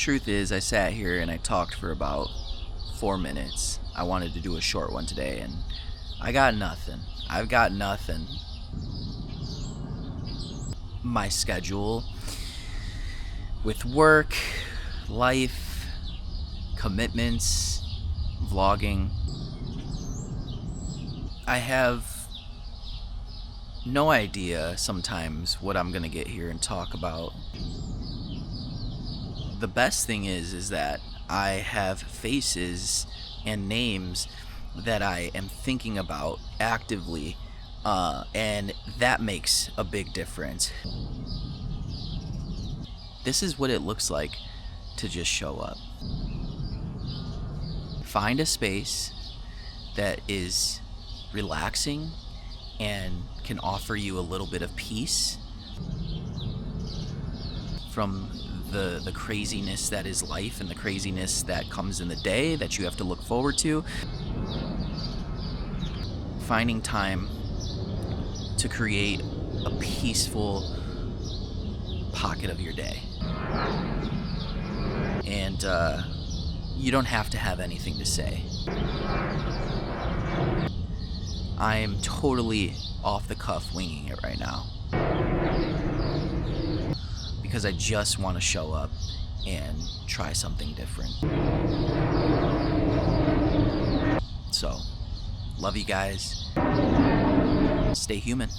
Truth is, I sat here and I talked for about 4 minutes. I wanted to do a short one today, and I got nothing. I've got nothing. My schedule with work, life, commitments, vlogging. I have no idea sometimes what I'm gonna get here and talk about. The best thing is that I have faces and names that I am thinking about actively, and that makes a big difference. This is what it looks like to just show up. Find a space that is relaxing and can offer you a little bit of peace from the craziness that is life and the craziness that comes in the day that you have to look forward to. Finding time to create a peaceful pocket of your day. And you don't have to have anything to say. I am totally off the cuff winging it right now, because I just want to show up and try something different. So, love you guys. Stay human.